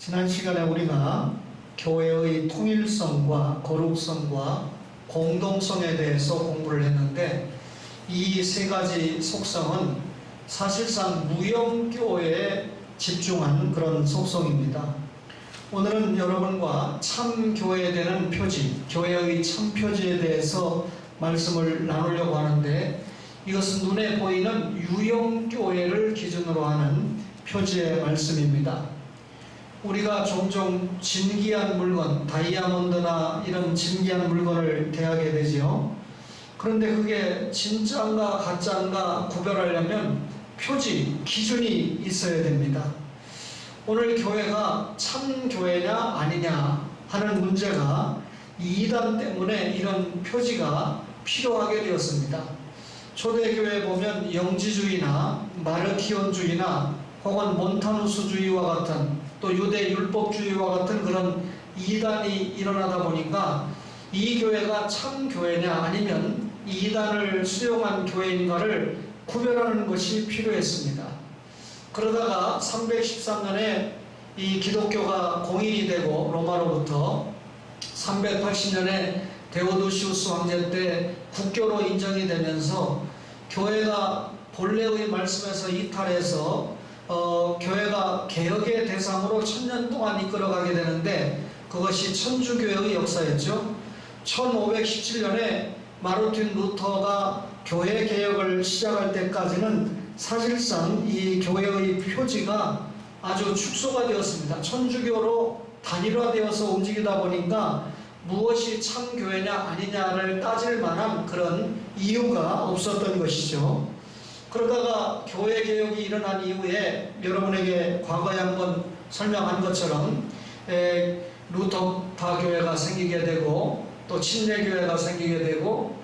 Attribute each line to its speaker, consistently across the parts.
Speaker 1: 지난 시간에 우리가 교회의 통일성과 거룩성과 공동성에 대해서 공부를 했는데, 이 세 가지 속성은 사실상 무형교회에 집중한 그런 속성입니다. 오늘은 여러분과 참교회 되는 표지, 교회의 참표지에 대해서 말씀을 나누려고 하는데, 이것은 눈에 보이는 유형교회를 기준으로 하는 표지의 말씀입니다. 우리가 종종 진귀한 물건, 다이아몬드나 이런 진귀한 물건을 대하게 되지요. 그런데 그게 진짜인가 가짜인가 구별하려면 표지, 기준이 있어야 됩니다. 오늘 교회가 참 교회냐 아니냐 하는 문제가 이단 때문에 이런 표지가 필요하게 되었습니다. 초대교회에 보면 영지주의나 마르키온주의나 혹은 몬타누스주의와 같은, 또 유대 율법주의와 같은 그런 이단이 일어나다 보니까 이 교회가 참 교회냐 아니면 이단을 수용한 교회인가를 구별하는 것이 필요했습니다. 그러다가 313년에 이 기독교가 공인이 되고 로마로부터 380년에 데오도시우스 황제 때 국교로 인정이 되면서 교회가 본래의 말씀에서 이탈해서 교회가 개혁의 대상으로 1000년 동안 이끌어가게 되는데, 그것이 천주교회의 역사였죠. 1517년에 마르틴 루터가 교회 개혁을 시작할 때까지는 사실상 이 교회의 표지가 아주 축소가 되었습니다. 천주교로 단일화되어서 움직이다 보니까 무엇이 참교회냐 아니냐를 따질 만한 그런 이유가 없었던 것이죠. 그러다가 교회 개혁이 일어난 이후에 여러분에게 과거에 한번 설명한 것처럼 루터파 교회가 생기게 되고 또 침례교회가 생기게 되고,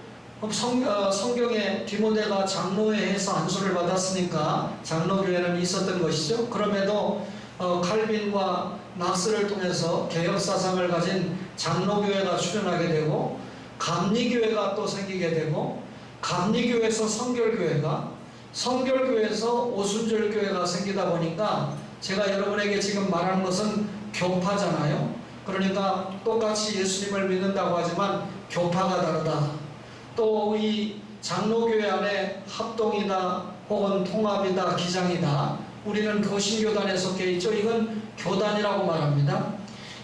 Speaker 1: 성경에 디모데가 장로회에서 안수를 받았으니까 장로교회는 있었던 것이죠. 그럼에도 칼빈과 낙스를 통해서 개혁사상을 가진 장로교회가 출현하게 되고, 감리교회가 또 생기게 되고, 감리교회에서 성결교회에서 오순절교회가 생기다 보니까 제가 여러분에게 지금 말하는 것은 교파잖아요. 그러니까 똑같이 예수님을 믿는다고 하지만 교파가 다르다. 또 이 장로교회 안에 합동이다 혹은 통합이다, 기장이다, 우리는 거신교단에 속해 있죠. 이건 교단이라고 말합니다.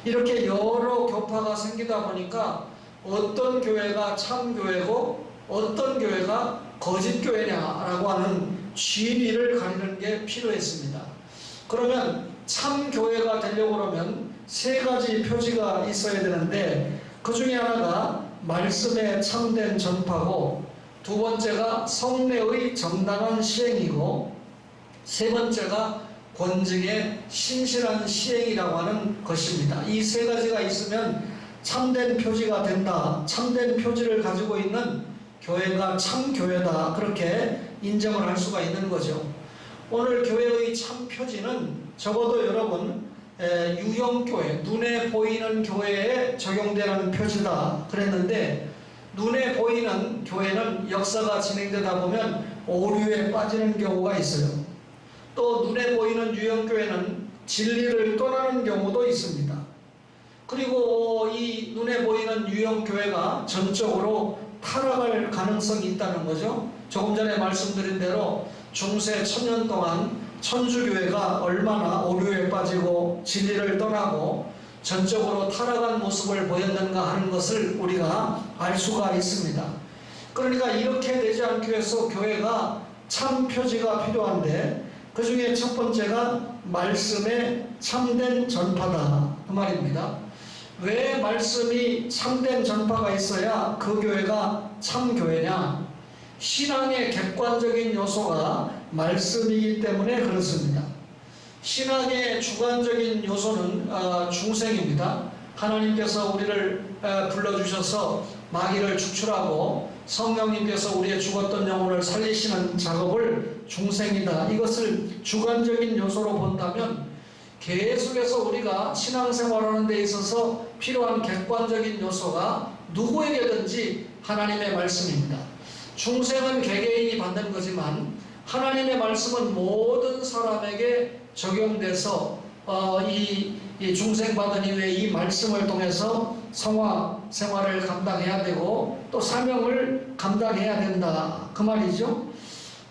Speaker 1: 이렇게 여러 교파가 생기다 보니까 어떤 교회가 참교회고 어떤 교회가 거짓교회냐라고 하는 진위를 가리는 게 필요했습니다. 그러면 참교회가 되려고 그러면 세 가지 표지가 있어야 되는데, 그 중에 하나가 말씀의 참된 전파고, 두 번째가 성례의 정당한 시행이고, 세 번째가 권증의 신실한 시행이라고 하는 것입니다. 이 세 가지가 있으면 참된 표지가 된다. 참된 표지를 가지고 있는 교회가 참교회다, 그렇게 인정을 할 수가 있는 거죠. 오늘 교회의 참 표지는 적어도 여러분 유형교회, 눈에 보이는 교회에 적용되는 표지다 그랬는데, 눈에 보이는 교회는 역사가 진행되다 보면 오류에 빠지는 경우가 있어요. 또 눈에 보이는 유형교회는 진리를 떠나는 경우도 있습니다. 그리고 이 눈에 보이는 유형교회가 전적으로 타락할 가능성이 있다는 거죠. 조금 전에 말씀드린 대로 중세 1000년 동안 천주교회가 얼마나 오류에 빠지고 진리를 떠나고 전적으로 타락한 모습을 보였는가 하는 것을 우리가 알 수가 있습니다. 그러니까 이렇게 되지 않기 위해서 교회가 참 표지가 필요한데, 그 중에 첫 번째가 말씀의 참된 전파다, 그 말입니다. 왜 말씀이 참된 전파가 있어야 그 교회가 참 교회냐? 신앙의 객관적인 요소가 말씀이기 때문에 그렇습니다. 신앙의 주관적인 요소는 중생입니다. 하나님께서 우리를 불러주셔서 마귀를 축출하고 성령님께서 우리의 죽었던 영혼을 살리시는 작업을 중생이다, 이것을 주관적인 요소로 본다면, 계속해서 우리가 신앙생활하는 데 있어서 필요한 객관적인 요소가 누구에게든지 하나님의 말씀입니다. 중생은 개개인이 받는 거지만 하나님의 말씀은 모든 사람에게 적용돼서 이 이 중생받은 이후에 이 말씀을 통해서 성화 생활을 감당해야 되고 또 사명을 감당해야 된다 그 말이죠.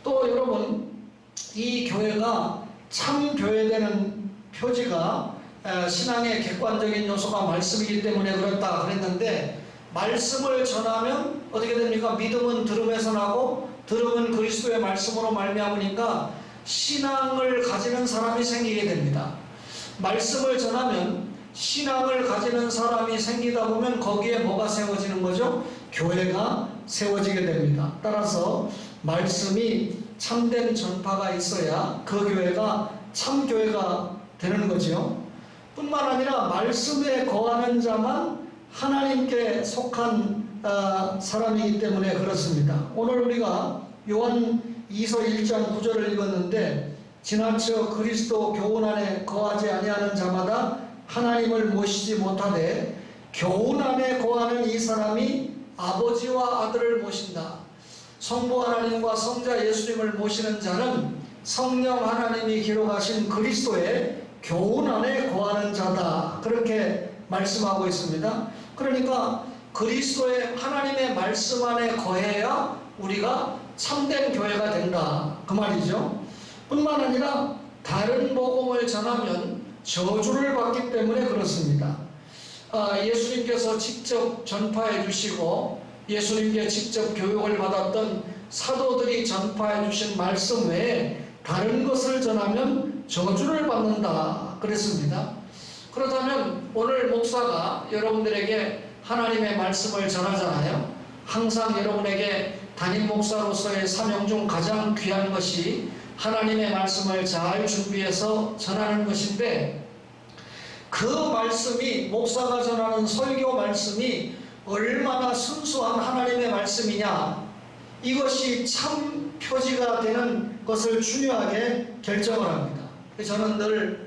Speaker 1: 또 여러분 이 교회가 참 교회되는 표지가 신앙의 객관적인 요소가 말씀이기 때문에 그렇다 그랬는데, 말씀을 전하면 어떻게 됩니까? 믿음은 들음에서 나고 들음은 그리스도의 말씀으로 말미암으니까 신앙을 가지는 사람이 생기게 됩니다. 말씀을 전하면 신앙을 가지는 사람이 생기다 보면 거기에 뭐가 세워지는 거죠? 교회가 세워지게 됩니다. 따라서 말씀이 참된 전파가 있어야 그 교회가 참교회가 되는 거죠. 뿐만 아니라 말씀에 거하는 자만 하나님께 속한 사람이기 때문에 그렇습니다. 오늘 우리가 요한 2서 1장 9절을 읽었는데, 지나쳐 그리스도 교훈 안에 거하지 아니하는 자마다 하나님을 모시지 못하되 교훈 안에 거하는 이 사람이 아버지와 아들을 모신다. 성부 하나님과 성자 예수님을 모시는 자는 성령 하나님이 기록하신 그리스도의 교훈 안에 거하는 자다. 그렇게 말씀하고 있습니다. 그러니까 그리스도의 하나님의 말씀 안에 거해야 우리가 참된 교회가 된다 그 말이죠. 뿐만 아니라 다른 복음을 전하면 저주를 받기 때문에 그렇습니다. 예수님께서 직접 전파해 주시고 예수님께 직접 교육을 받았던 사도들이 전파해 주신 말씀 외에 다른 것을 전하면 저주를 받는다 그랬습니다. 그렇다면 오늘 목사가 여러분들에게 하나님의 말씀을 전하잖아요. 항상 여러분에게 담임 목사로서의 사명 중 가장 귀한 것이 하나님의 말씀을 잘 준비해서 전하는 것인데, 그 말씀이 목사가 전하는 설교 말씀이 얼마나 순수한 하나님의 말씀이냐, 이것이 참 표지가 되는 것을 중요하게 결정을 합니다. 저는 늘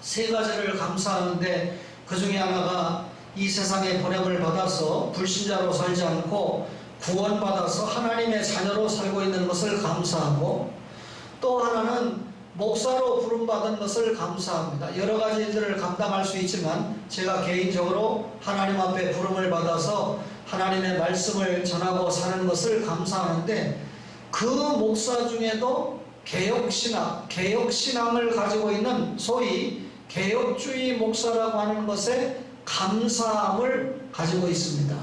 Speaker 1: 세 가지를 감사하는데, 그 중에 하나가 이 세상에 보냄을 받아서 불신자로 살지 않고 구원받아서 하나님의 자녀로 살고 있는 것을 감사하고, 또 하나는 목사로 부름받은 것을 감사합니다. 여러 가지 일들을 감당할 수 있지만 제가 개인적으로 하나님 앞에 부름을 받아서 하나님의 말씀을 전하고 사는 것을 감사하는데, 그 목사 중에도 개혁신앙을 가지고 있는 소위 개혁주의 목사라고 하는 것에 감사함을 가지고 있습니다.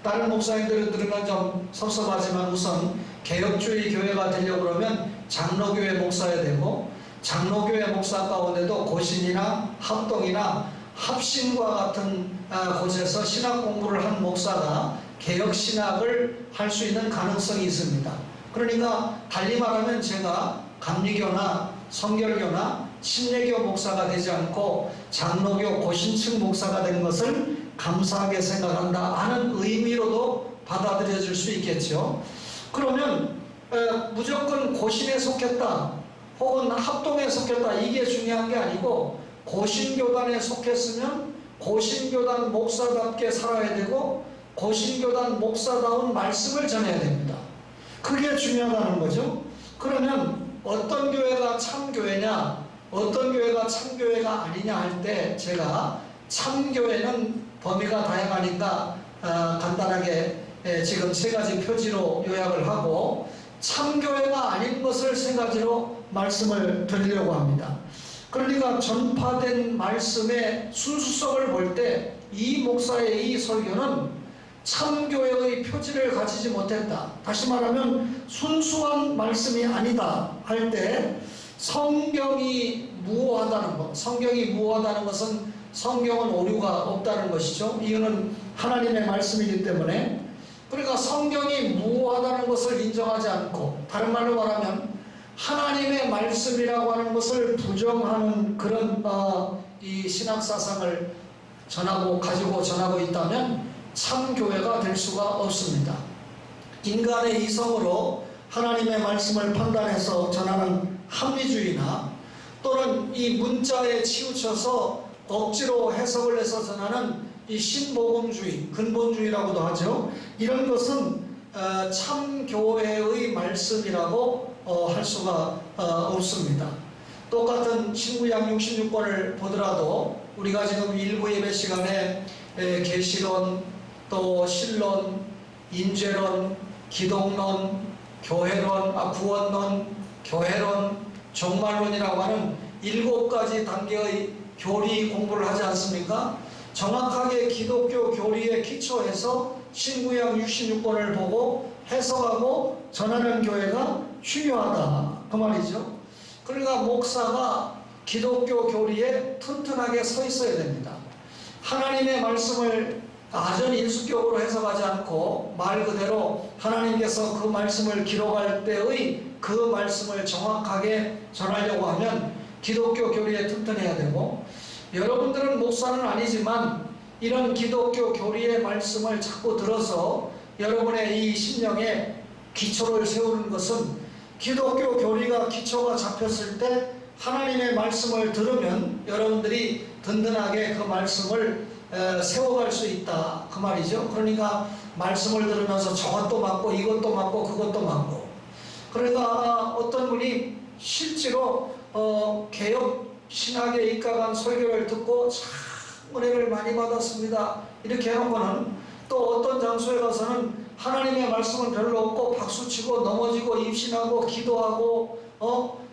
Speaker 1: 다른 목사님들을 들으면 좀 섭섭하지만 우선 개혁주의 교회가 되려고 그러면 장로교회 목사야 되고, 장로교회 목사 가운데도 고신이나 합동이나 합심과 같은 곳에서 신학 공부를 한 목사가 개혁신학을 할 수 있는 가능성이 있습니다. 그러니까 달리 말하면 제가 감리교나 성결교나 신례교 목사가 되지 않고 장로교 고신층 목사가 된 것을 감사하게 생각한다 하는 의미로도 받아들여질 수 있겠죠. 그러면 무조건 고신에 속했다 혹은 합동에 속했다 이게 중요한 게 아니고, 고신교단에 속했으면 고신교단 목사답게 살아야 되고 고신교단 목사다운 말씀을 전해야 됩니다. 그게 중요하다는 거죠. 그러면 어떤 교회가 참교회냐 어떤 교회가 참교회가 아니냐 할 때 제가 참교회는 범위가 다양하니까 간단하게 지금 세 가지 표지로 요약을 하고, 참교회가 아닌 것을 세 가지로 말씀을 드리려고 합니다. 그러니까 전파된 말씀의 순수성을 볼 때 이 목사의 이 설교는 참교회의 표지를 가지지 못했다. 다시 말하면 순수한 말씀이 아니다 할 때 성경이 무효하다는 것. 성경이 무효하다는 것은 성경은 오류가 없다는 것이죠. 이유는 하나님의 말씀이기 때문에. 그러니까 성경이 무효하다는 것을 인정하지 않고, 다른 말로 말하면 하나님의 말씀이라고 하는 것을 부정하는 그런 이 신학 사상을 가지고 전하고 있다면 참교회가 될 수가 없습니다. 인간의 이성으로 하나님의 말씀을 판단해서 전하는 합리주의나 또는 이 문자에 치우쳐서 억지로 해석을 해서 전하는 이 신복음주의, 근본주의라고도 하죠. 이런 것은 참교회의 말씀이라고 할 수가 없습니다. 똑같은 신구약 66권을 보더라도 우리가 지금 일부 예배 시간에 계시론, 또 신론, 인죄론, 기독론, 교회론, 구원론, 교회론, 종말론이라고 하는 7가지 단계의 교리 공부를 하지 않습니까? 정확하게 기독교 교리에 기초해서 신구약 66권을 보고 해석하고 전하는 교회가 중요하다, 그 말이죠. 그러니까 목사가 기독교 교리에 튼튼하게 서 있어야 됩니다. 하나님의 말씀을 아전 인수격으로 해석하지 않고 말 그대로 하나님께서 그 말씀을 기록할 때의 그 말씀을 정확하게 전하려고 하면 기독교 교리에 튼튼해야 되고, 여러분들은 목사는 아니지만 이런 기독교 교리의 말씀을 자꾸 들어서 여러분의 이 심령에 기초를 세우는 것은, 기독교 교리가 기초가 잡혔을 때 하나님의 말씀을 들으면 여러분들이 든든하게 그 말씀을 세워갈 수 있다, 그 말이죠. 그러니까 말씀을 들으면서 저것도 맞고 이것도 맞고 그것도 맞고, 그러니까 어떤 분이 실제로 개혁 신학에 입각한 설교를 듣고 참 은혜를 많이 받았습니다 이렇게 해놓고는 또 어떤 장소에 가서는 하나님의 말씀은 별로 없고 박수치고 넘어지고 입신하고 기도하고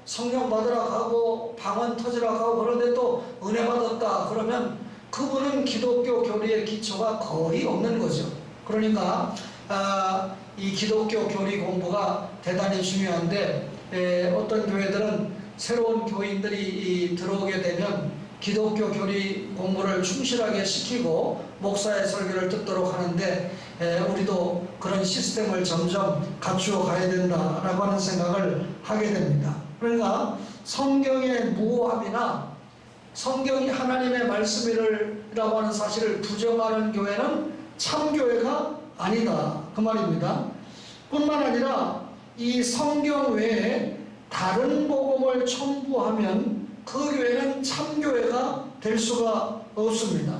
Speaker 1: 성령 받으라 하고 방언 터지라 하고, 그런데 또 은혜 받았다 그러면 그분은 기독교 교리의 기초가 거의 없는 거죠. 그러니까 이 기독교 교리 공부가 대단히 중요한데, 어떤 교회들은 새로운 교인들이 들어오게 되면 기독교 교리 공부를 충실하게 시키고 목사의 설교를 듣도록 하는데, 우리도 그런 시스템을 점점 갖추어 가야 된다라고 하는 생각을 하게 됩니다. 그러니까 성경의 무오함이나 성경이 하나님의 말씀이라고 하는 사실을 부정하는 교회는 참교회가 아니다, 그 말입니다. 뿐만 아니라 이 성경 외에 다른 복음을 첨부하면 그 교회는 참교회가 될 수가 없습니다.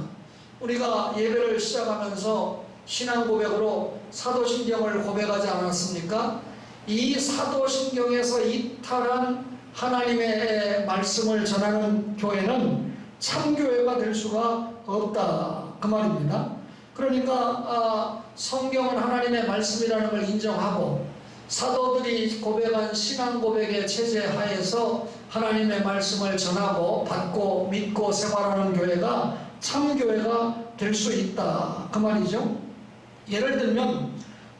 Speaker 1: 우리가 예배를 시작하면서 신앙 고백으로 사도신경을 고백하지 않았습니까? 이 사도신경에서 이탈한 하나님의 말씀을 전하는 교회는 참교회가 될 수가 없다, 그 말입니다. 그러니까 성경은 하나님의 말씀이라는 걸 인정하고 사도들이 고백한 신앙 고백의 체제 하에서 하나님의 말씀을 전하고 받고 믿고 생활하는 교회가 참교회가 될 수 있다, 그 말이죠. 예를 들면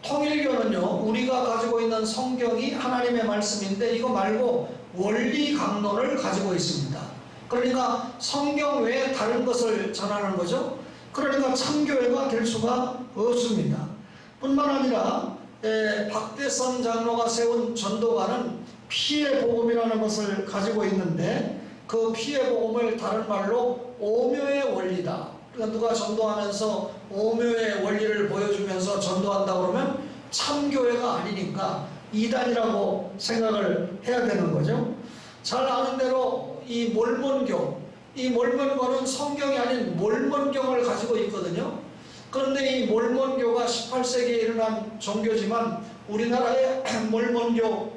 Speaker 1: 통일교는요, 우리가 가지고 있는 성경이 하나님의 말씀인데 이거 말고 원리 강론을 가지고 있습니다. 그러니까 성경 외에 다른 것을 전하는 거죠. 그러니까 참교회가 될 수가 없습니다. 뿐만 아니라 박대선 장로가 세운 전도가는 피의 복음이라는 것을 가지고 있는데, 그 피의 복음을 다른 말로 오묘의 원리다. 그러니까 누가 전도하면서 오묘의 원리를 보여주면서 전도한다 그러면 참교회가 아니니까 이단이라고 생각을 해야 되는 거죠. 잘 아는 대로 이 몰몬교는 성경이 아닌 몰몬경을 가지고 있거든요. 그런데 이 몰몬교가 18세기에 일어난 종교지만 우리나라에 몰몬교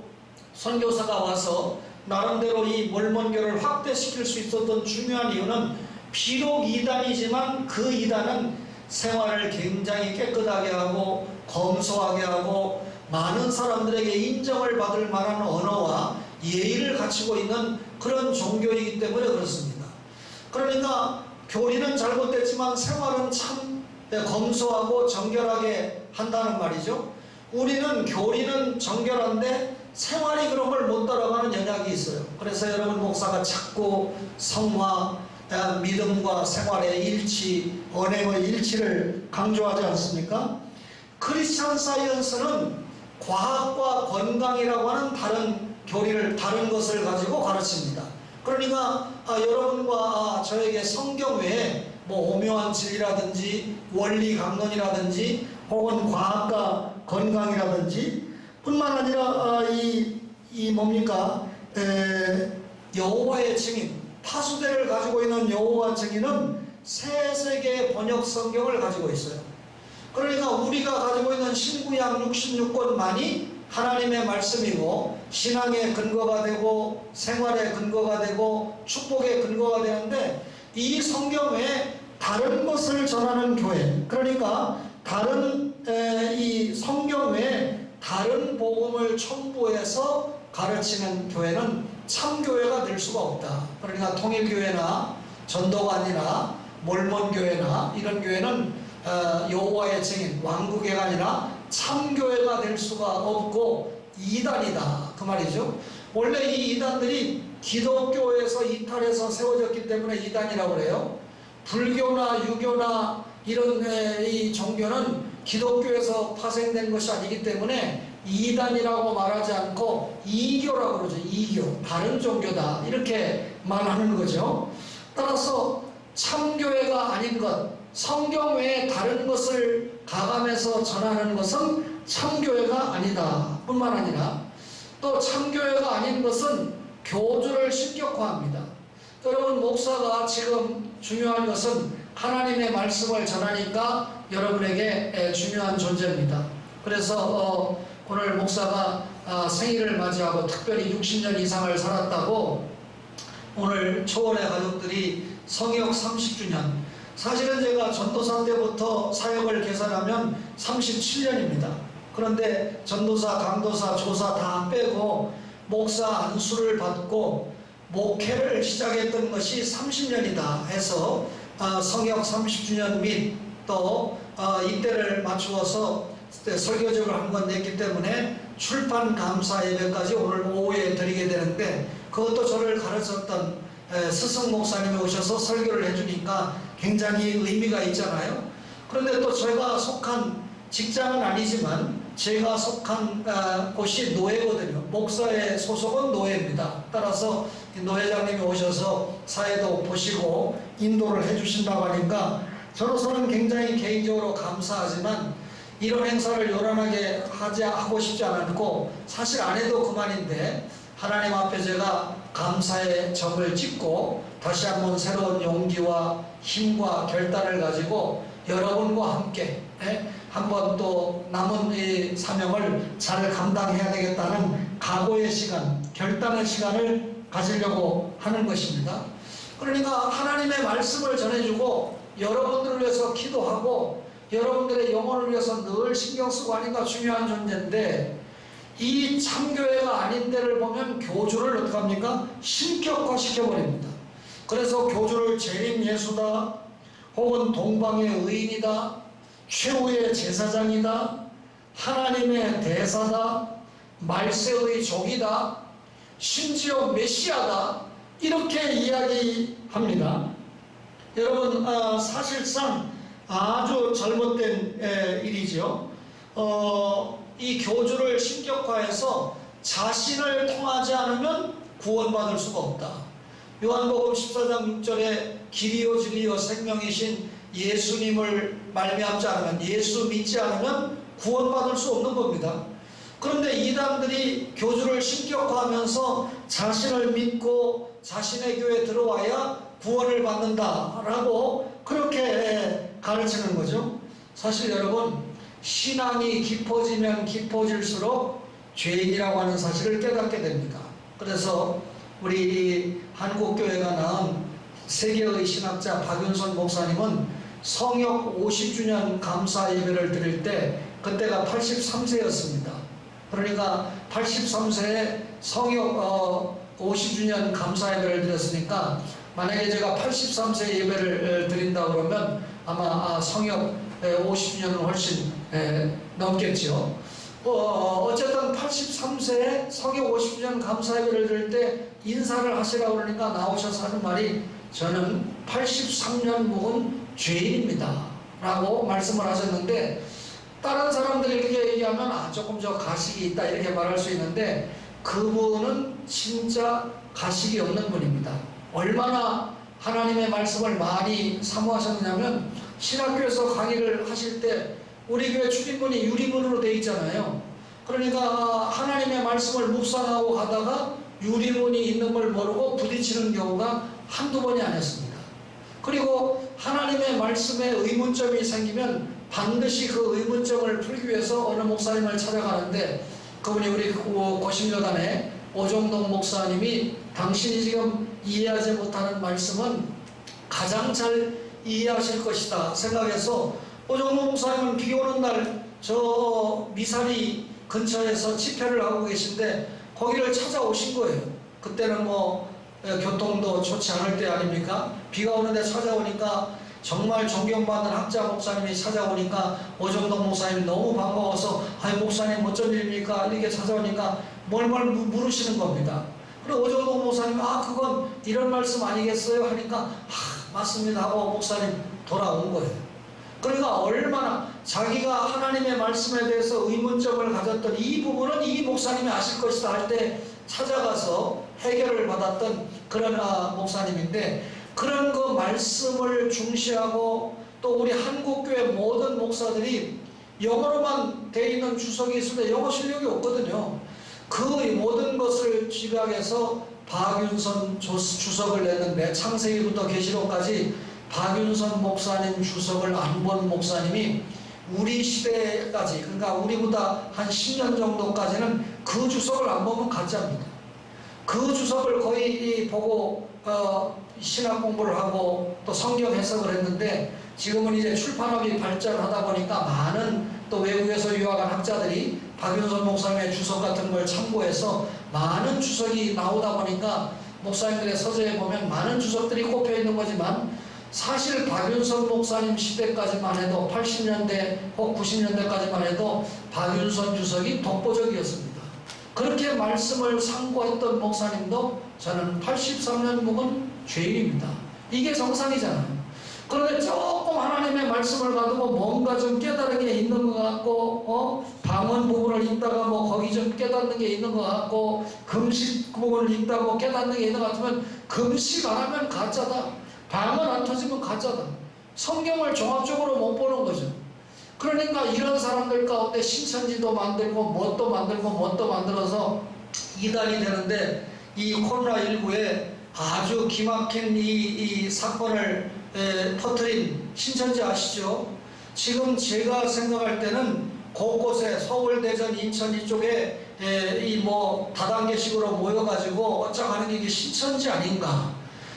Speaker 1: 선교사가 와서 나름대로 이 몰몬교를 확대시킬 수 있었던 중요한 이유는, 비록 이단이지만 그 이단은 생활을 굉장히 깨끗하게 하고 검소하게 하고 많은 사람들에게 인정을 받을 만한 언어와 예의를 갖추고 있는 그런 종교이기 때문에 그렇습니다. 그러니까 교리는 잘못됐지만 생활은 참 검소하고 정결하게 한다는 말이죠. 우리는 교리는 정결한데 생활이 그런 걸 못 따라가는 영향이 있어요. 그래서 여러분 목사가 자꾸 성화, 믿음과 생활의 일치, 언행의 일치를 강조하지 않습니까? 크리스찬 사이언스는 과학과 건강이라고 하는 다른 것을 가지고 가르칩니다. 그러니까 여러분과 저에게 성경 외에 오묘한 진리라든지 원리 강론이라든지 혹은 과학과 건강이라든지 뿐만 아니라 여호와의 증인, 파수대를 가지고 있는 여호와 증인은 3세계의 번역 성경을 가지고 있어요. 그러니까 우리가 가지고 있는 신구약 66권만이 하나님의 말씀이고 신앙의 근거가 되고 생활의 근거가 되고 축복의 근거가 되는데, 이 성경 외에 다른 것을 전하는 교회, 그러니까 다른 이 성경 외에 다른 복음을 첨부해서 가르치는 교회는 참교회가 될 수가 없다. 그러니까 통일교회나 전도관이나 몰몬교회나 이런 교회는 여호와의 증인, 왕국회가 아니라 참교회가 될 수가 없고 이단이다, 그 말이죠. 원래 이 이단들이 기독교에서 이탈해서 세워졌기 때문에 이단이라고 그래요. 불교나 유교나 이런 이 종교는 기독교에서 파생된 것이 아니기 때문에 이단이라고 말하지 않고 이교라고 그러죠. 이교, 다른 종교다, 이렇게 말하는 거죠. 따라서 참교회가 아닌 것, 성경 외에 다른 것을 가감해서 전하는 것은 참교회가 아니다 뿐만 아니라, 또 참교회가 아닌 것은 교주를 신격화합니다. 여러분, 목사가 지금 중요한 것은 하나님의 말씀을 전하니까 여러분에게 중요한 존재입니다. 그래서 오늘 목사가 생일을 맞이하고 특별히 60년 이상을 살았다고 오늘 초월의 가족들이 성역 30주년, 사실은 제가 전도사 때부터 사역을 계산하면 37년입니다. 그런데 전도사, 강도사, 조사 다 빼고 목사 안수를 받고 목회를 시작했던 것이 30년이다 해서 성역 30주년 및 또 이때를 맞추어서 설교적을 한 건 냈기 때문에 출판 감사 예배까지 오늘 오후에 드리게 되는데, 그것도 저를 가르쳤던 스승 목사님이 오셔서 설교를 해주니까 굉장히 의미가 있잖아요. 그런데 또 제가 속한 직장은 아니지만 제가 속한 곳이 노예거든요. 목사의 소속은 노예입니다. 따라서 노회장님이 오셔서 사회도 보시고 인도를 해주신다고 하니까 저로서는 굉장히 개인적으로 감사하지만, 이런 행사를 요란하게 하고 싶지 않았고 사실 안 해도 그만인데, 하나님 앞에 제가 감사의 점을 찍고 다시 한번 새로운 용기와 힘과 결단을 가지고 여러분과 함께 한번 또 남은 이 사명을 잘 감당해야 되겠다는 각오의 시간, 결단의 시간을 가지려고 하는 것입니다. 그러니까 하나님의 말씀을 전해주고 여러분들을 위해서 기도하고 여러분들의 영혼을 위해서 늘 신경 쓰고 하니까 중요한 존재인데, 이 참교회가 아닌 데를 보면 교주를 어떻게 합니까? 신격화 시켜버립니다. 그래서 교주를 재림 예수다, 혹은 동방의 의인이다, 최후의 제사장이다, 하나님의 대사다, 말세의 종이다, 심지어 메시아다, 이렇게 이야기합니다. 여러분, 사실상 아주 잘못된 일이죠. 이 교주를 신격화해서 자신을 통하지 않으면 구원받을 수가 없다. 요한복음 14장 6절에 길이요 진리요 생명이신 예수님을 말미암지 않으면, 예수 믿지 않으면 구원받을 수 없는 겁니다. 그런데 이단들이 교주를 신격화하면서 자신을 믿고 자신의 교회에 들어와야 구원을 받는다라고 그렇게 가르치는 거죠. 사실 여러분, 신앙이 깊어지면 깊어질수록 죄인이라고 하는 사실을 깨닫게 됩니다. 그래서 우리 한국교회가 낳은 세계의 신학자 박윤선 목사님은 성역 50주년 감사 예배를 드릴 때 그때가 83세였습니다. 그러니까 83세에 성역 50주년 감사 예배를 드렸으니까, 만약에 제가 83세 예배를 드린다 그러면 아마 성역 50주년은 훨씬 넘겠죠. 어쨌든 83세에 성역 50주년 감사 예배를 드릴 때 인사를 하시라고 그러니까 나오셔서 하는 말이, 저는 83년 묵은 죄인입니다 라고 말씀을 하셨는데, 다른 사람들이 이렇게 얘기하면 조금 저 가식이 있다 이렇게 말할 수 있는데, 그분은 진짜 가식이 없는 분입니다. 얼마나 하나님의 말씀을 많이 사모하셨느냐면, 신학교에서 강의를 하실 때 우리 교회 출입문이 유리문으로 되어 있잖아요. 그러니까 하나님의 말씀을 묵상하고 가다가 유리문이 있는 걸 모르고 부딪히는 경우가 한두 번이 아니었습니다. 그리고 하나님의 말씀에 의문점이 생기면 반드시 그 의문점을 풀기 위해서 어느 목사님을 찾아가는데, 그 그분이 우리 고심교단의 오정동 목사님이 당신이 지금 이해하지 못하는 말씀은 가장 잘 이해하실 것이다 생각해서 오정동 목사님은 비 오는 날 저 미사리 근처에서 집회를 하고 계신데 거기를 찾아오신 거예요. 그때는 뭐 교통도 좋지 않을 때 아닙니까? 비가 오는데 찾아오니까 정말 존경받는 학자 목사님이 찾아오니까 오정동 목사님이 너무 반가워서 아이 목사님 어쩐 일입니까? 이렇게 찾아오니까 뭘 물으시는 겁니다. 그리고 오정동 목사님이 그건 이런 말씀 아니겠어요? 하니까 맞습니다 하고 목사님 돌아온 거예요. 그러니까 얼마나 자기가 하나님의 말씀에 대해서 의문점을 가졌던 이 부분은 이 목사님이 아실 것이다 할 때 찾아가서 해결을 받았던 그런 목사님인데, 그런 그 말씀을 중시하고 또 우리 한국교회 모든 목사들이 영어로만 돼 있는 주석이 있는데 영어 실력이 없거든요. 그 모든 것을 집약해서 박윤선 주석을 냈는데 창세기부터 계시록까지 박윤선 목사님 주석을 안 본 목사님이 우리 시대까지, 그러니까 우리보다 한 10년 정도까지는 그 주석을 안 보면 가짜입니다. 그 주석을 거의 보고 신학 공부를 하고 또 성경 해석을 했는데, 지금은 이제 출판업이 발전하다 보니까 많은 또 외국에서 유학한 학자들이 박윤선 목사님의 주석 같은 걸 참고해서 많은 주석이 나오다 보니까 목사님들의 서재에 보면 많은 주석들이 꼽혀 있는 거지만, 사실 박윤선 목사님 시대까지만 해도 80년대 혹 90년대까지만 해도 박윤선 주석이 독보적이었습니다. 그렇게 말씀을 상고했던 목사님도 저는 83년 묵은 죄인입니다. 이게 정상이잖아요. 그런데 조금 하나님의 말씀을 가지고 뭔가 좀 깨달은 게 있는 것 같고, 방언 부분을 읽다가 뭐 거기 좀 깨닫는 게 있는 것 같고, 금식 부분을 읽다가 깨닫는 게 있는 것 같으면 금식 안 하면 가짜다. 방언 안 터지면 가짜다. 성경을 종합적으로 못 보는 거죠. 그러니까 이런 사람들 가운데 신천지도 만들고 뭣도 만들어서 이단이 되는데, 이 코로나19에 아주 기막힌 이 사건을 터뜨린 신천지 아시죠? 지금 제가 생각할 때는 곳곳에 서울, 대전, 인천 이쪽에 이 뭐 다단계식으로 모여가지고 어쩌하는 게 이게 신천지 아닌가?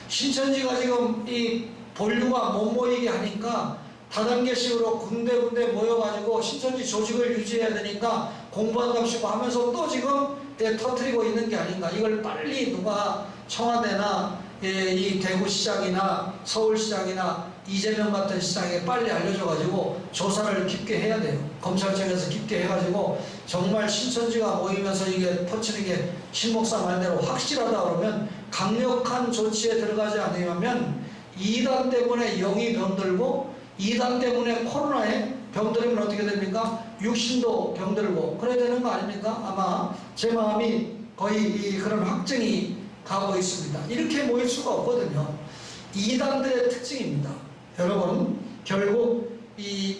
Speaker 1: 신천지가 지금 이 본류가 못 모이게 하니까 다단계식으로 군데군데 모여가지고 신천지 조직을 유지해야 되니까 공부한답시고 하면서 또 지금 터뜨리고 있는 게 아닌가. 이걸 빨리 누가 청와대나 이 대구시장이나 서울시장이나 이재명 같은 시장에 빨리 알려줘가지고 조사를 깊게 해야 돼요. 검찰청에서 깊게 해가지고 정말 신천지가 모이면서 이게 퍼치는 게 신목사 말대로 확실하다 그러면 강력한 조치에 들어가지 않으면 이단 때문에 영이 병들고, 이단 때문에 코로나에 병들면 어떻게 됩니까? 육신도 병들고 그래야 되는 거 아닙니까? 아마 제 마음이 거의 그런 확증이 가고 있습니다. 이렇게 모일 수가 없거든요. 이단들의 특징입니다. 여러분, 결국 이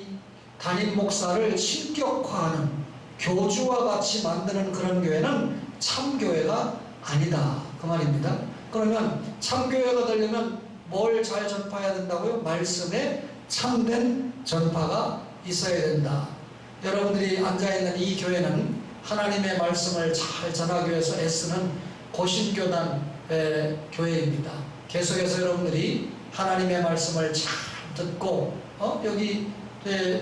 Speaker 1: 담임 목사를 신격화하는, 교주와 같이 만드는 그런 교회는 참교회가 아니다 그 말입니다. 그러면 참교회가 되려면 뭘 잘 전파해야 된다고요? 말씀에 참된 전파가 있어야 된다. 여러분들이 앉아있는 이 교회는 하나님의 말씀을 잘 전하기 위해서 애쓰는 고신교단의 교회입니다. 계속해서 여러분들이 하나님의 말씀을 잘 듣고 여기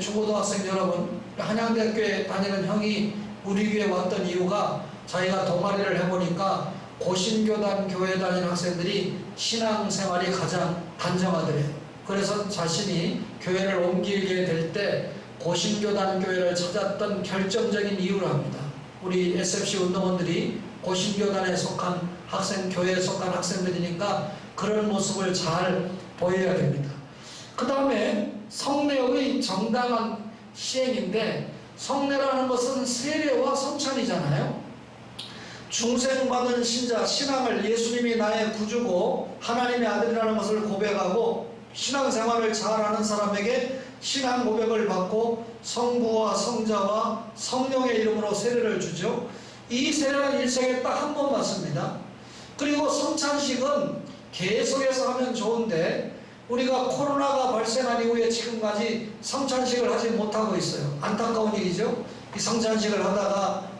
Speaker 1: 중고등학생 여러분, 한양대학교에 다니는 형이 우리 교회에 왔던 이유가 자기가 동아리를 해보니까 고신교단 교회 다니는 학생들이 신앙생활이 가장 단정하더래요. 그래서 자신이 교회를 옮기게 될 때 고신교단 교회를 찾았던 결정적인 이유를 합니다. 우리 SFC 운동원들이 고신교단에 속한 교회에 속한 학생들이니까 그런 모습을 잘 보여야 됩니다. 그 다음에 성례의 정당한 시행인데, 성례라는 것은 세례와 성찬이잖아요. 중생받은 신자, 신앙을 예수님이 나의 구주고 하나님의 아들이라는 것을 고백하고 신앙생활을 잘하는 사람에게 신앙 고백을 받고 성부와 성자와 성령의 이름으로 세례를 주죠. 이 세례는 일생에 딱 한 번 받습니다. 그리고 성찬식은 계속해서 하면 좋은데, 우리가 코로나가 발생한 이후에 지금까지 성찬식을 하지 못하고 있어요. 안타까운 일이죠. 이 성찬식을 하다가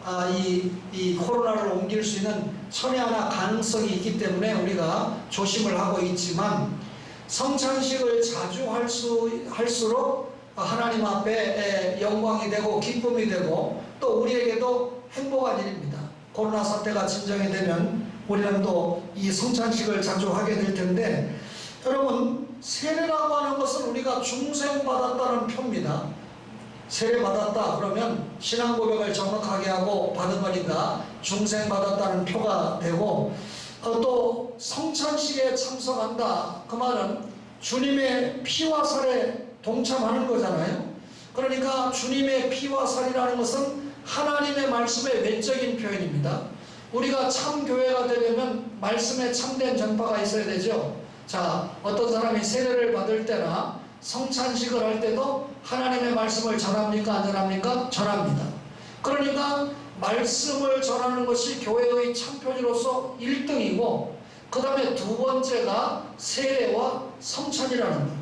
Speaker 1: 이 코로나를 옮길 수 있는 천에 하나 가능성이 있기 때문에 우리가 조심을 하고 있지만, 성찬식을 자주 할수록 하나님 앞에 영광이 되고 기쁨이 되고 또 우리에게도 행복한 일입니다. 코로나 사태가 진정이 되면 우리는 또 이 성찬식을 자주 하게 될 텐데, 여러분, 세례라고 하는 것은 우리가 중생받았다는 표입니다. 세례받았다 그러면 신앙 고백을 정확하게 하고 받은 거니까 중생받았다는 표가 되고, 또 성찬식에 참석한다 그 말은 주님의 피와 살에 동참하는 거잖아요. 그러니까 주님의 피와 살이라는 것은 하나님의 말씀의 외적인 표현입니다. 우리가 참 교회가 되려면 말씀에 참된 전파가 있어야 되죠. 자, 어떤 사람이 세례를 받을 때나 성찬식을 할 때도 하나님의 말씀을 전합니까? 안 전합니까? 전합니다. 그러니까 말씀을 전하는 것이 교회의 참표지로서 1등이고, 그 다음에 두 번째가 세례와 성찬이라는 것.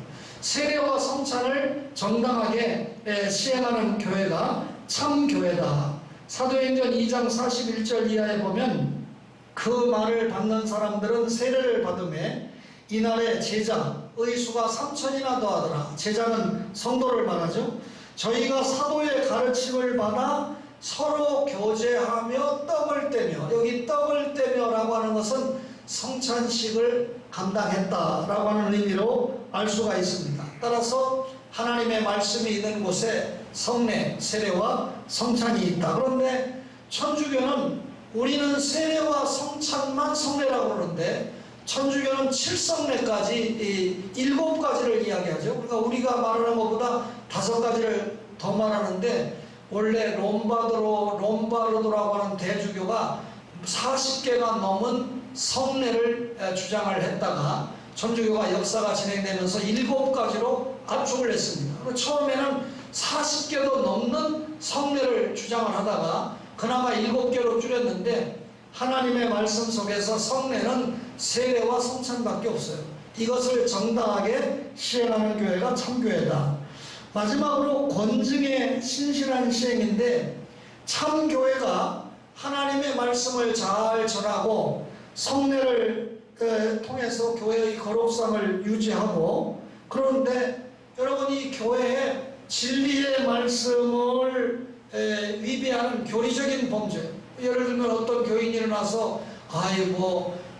Speaker 1: 세례와 성찬을 정당하게 시행하는 교회가 참교회다. 사도행전 2장 41절 이하에 보면, 그 말을 받는 사람들은 세례를 받음에 이날에 제자의 수가 3,000이나 더하더라. 제자는 성도를 말하죠. 저희가 사도의 가르침을 받아 서로 교제하며 떡을 떼며, 여기 떡을 떼며라고 하는 것은 성찬식을 감당했다라고 하는 의미로 알 수가 있습니다. 따라서 하나님의 말씀이 있는 곳에 성례, 세례와 성찬이 있다. 그런데 천주교는 우리는 세례와 성찬만 성례라고 그러는데, 천주교는 7성례까지 7가지를 이야기하죠. 그러니까 우리가 말하는 것보다 5가지를 더 말하는데, 원래 롬바르도라고 하는 대주교가 40개가 넘은 성례를 주장을 했다가 천주교가 역사가 진행되면서 7가지로 압축을 했습니다. 처음에는 40개도 넘는 성례를 주장을 하다가 그나마 7개로 줄였는데, 하나님의 말씀 속에서 성례는 세례와 성찬밖에 없어요. 이것을 정당하게 시행하는 교회가 참교회다. 마지막으로 권증의 신실한 시행인데, 참교회가 하나님의 말씀을 잘 전하고 성례를 통해서 교회의 거룩성을 유지하고, 그런데 여러분, 이 교회에 진리의 말씀을 위배하는 교리적인 범죄, 예를 들면 어떤 교인이 일어나서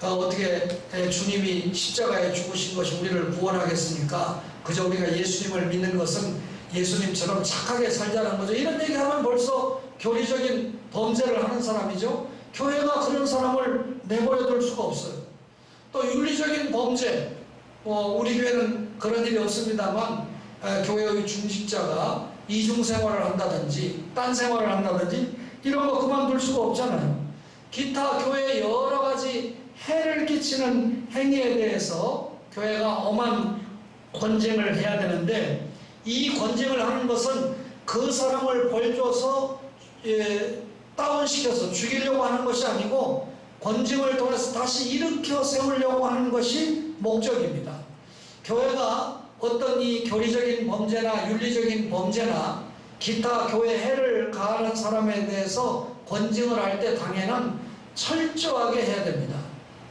Speaker 1: 어떻게 주님이 십자가에 죽으신 것이 우리를 구원하겠습니까? 그저 우리가 예수님을 믿는 것은 예수님처럼 착하게 살자는 거죠. 이런 얘기하면 벌써 교리적인 범죄를 하는 사람이죠. 교회가 그런 사람을 내버려 둘 수가 없어요. 또 윤리적인 범죄, 우리 교회는 그런 일이 없습니다만 교회의 중직자가 이중생활을 한다든지 딴 생활을 한다든지 이런 거 그만둘 수가 없잖아요. 기타 교회에 여러 가지 해를 끼치는 행위에 대해서 교회가 엄한 권징을 해야 되는데, 이 권징을 하는 것은 그 사람을 벌줘서 다운시켜서 죽이려고 하는 것이 아니고, 권징을 통해서 다시 일으켜 세우려고 하는 것이 목적입니다. 교회가 어떤 이 교리적인 범죄나 윤리적인 범죄나 기타 교회 해를 가하는 사람에 대해서 권징을 할 때 당에는 철저하게 해야 됩니다.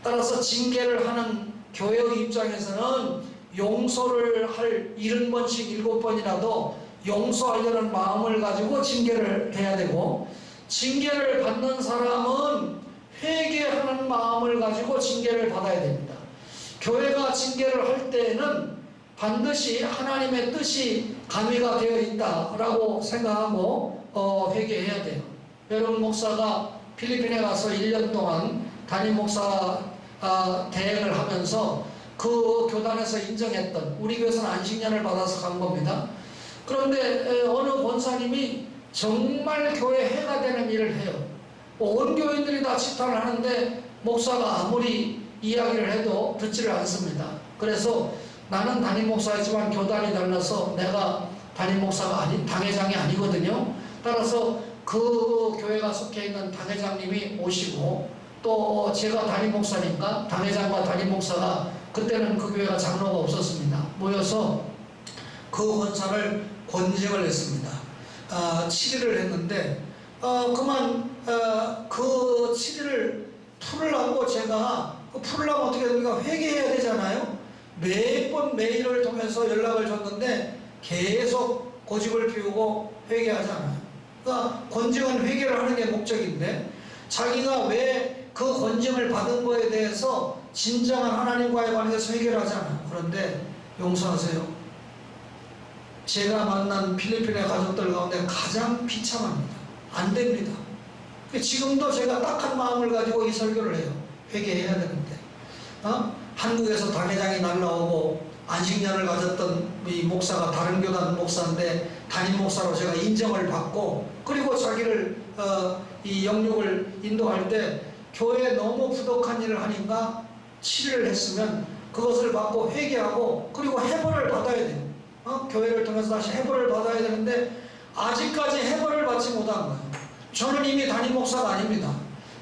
Speaker 1: 따라서 징계를 하는 교회의 입장에서는 용서를 할 70번씩 7번이라도 용서하려는 마음을 가지고 징계를 해야 되고, 징계를 받는 사람은 회개하는 마음을 가지고 징계를 받아야 됩니다. 교회가 징계를 할 때에는 반드시 하나님의 뜻이 가미가 되어 있다라고 생각하고 회개해야 돼요. 여러분, 목사가 필리핀에 가서 1년 동안 담임 목사 대행을 하면서 그 교단에서 인정했던, 우리 교회에서는 안식년을 받아서 간 겁니다. 그런데 어느 권사님이 정말 교회 해가 되는 일을 해요. 온 교인들이 다 치탄을 하는데 목사가 아무리 이야기를 해도 듣지를 않습니다. 그래서 나는 담임 목사이지만 교단이 달라서 내가 담임 목사가 당회장이 아니거든요. 따라서 그 교회가 속해 있는 당회장님이 오시고, 또 제가 담임 목사니까 당회장과 담임 목사가, 그때는 그 교회가 장로가 없었습니다, 모여서 그 권사를 권징을 했습니다. 7일을 했는데 그 7일을 풀으려고 제가 풀으려면 어떻게 됩니까? 회개해야 되잖아요. 매번 메일을 통해서 연락을 줬는데 계속 고집을 피우고 회개하지 않아요. 그러니까 권징은 회개를 하는 게 목적인데 자기가 왜 그 권징을 받은 거에 대해서 진정한 하나님과의 관계에서 회개를 하지 않아요. 그런데 용서하세요. 제가 만난 필리핀의 가족들 가운데 가장 비참합니다. 안 됩니다. 지금도 제가 딱한 마음을 가지고 이 설교를 해요. 회개해야 되는데 한국에서 당회장이 날라오고 안식년을 가졌던 이 목사가 다른 교단 목사인데 담임 목사로 제가 인정을 받고 그리고 자기를 이 영육을 인도할 때 교회에 너무 부족한 일을 하니까 치료를 했으면 그것을 받고 회개하고 그리고 해벌을 받아야 돼요. 교회를 통해서 다시 해벌을 받아야 되는데 아직까지 해벌을 받지 못한 거예요. 저는 이미 담임 목사가 아닙니다.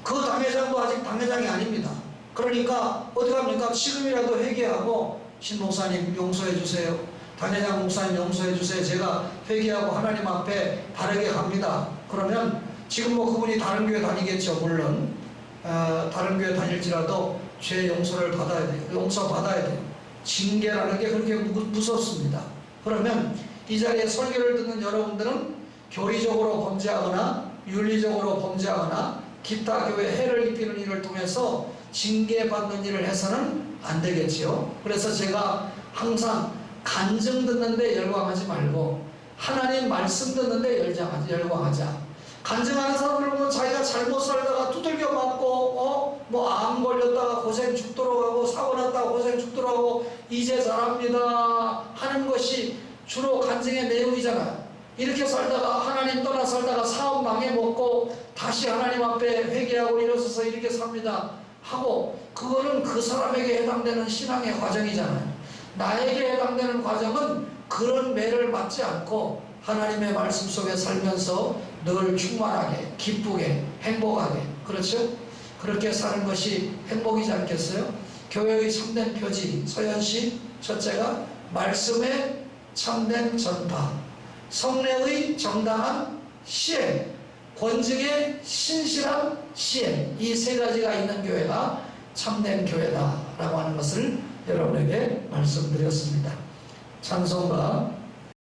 Speaker 1: 그 당회장도 아직 당회장이 아닙니다. 그러니까 어떡합니까? 지금이라도 회개하고 신 목사님 용서해 주세요. 당회장 목사님 용서해 주세요. 제가 회개하고 하나님 앞에 바르게 갑니다. 그러면 지금 뭐 그분이 다른 교회 다니겠죠. 물론 다른 교회 다닐지라도 죄 용서를 받아야 돼요. 용서 받아야 돼요. 징계라는 게 그렇게 무섭습니다. 그러면 이 자리에 설교를 듣는 여러분들은 교리적으로 범죄하거나 윤리적으로 범죄하거나 기타 교회에 해를 입히는 일을 통해서 징계받는 일을 해서는 안 되겠지요. 그래서 제가 항상 간증 듣는데 열광하지 말고 하나님 말씀 듣는데 열광하자. 간증하는 사람들 보면 자기가 잘못 살다가 두들겨 맞고 뭐 암 걸렸다가 고생 죽도록 하고 사고 났다가 고생 죽도록 하고 이제 잘합니다 하는 것이 주로 간증의 내용이잖아요. 이렇게 살다가 하나님 떠나 살다가 사업 망해먹고 다시 하나님 앞에 회개하고 일어서서 이렇게 삽니다 하고 그거는 그 사람에게 해당되는 신앙의 과정이잖아요. 나에게 해당되는 과정은 그런 매를 맞지 않고 하나님의 말씀 속에 살면서 늘 충만하게 기쁘게 행복하게 그렇죠? 그렇게 사는 것이 행복이지 않겠어요? 교회의 참된 표지 서현시 첫째가 말씀의 참된 전파 성례의 정당한 시행 권증의 신실한 시행 이 세 가지가 있는 교회가 참된 교회다 라고 하는 것을 여러분에게 말씀드렸습니다. 찬송가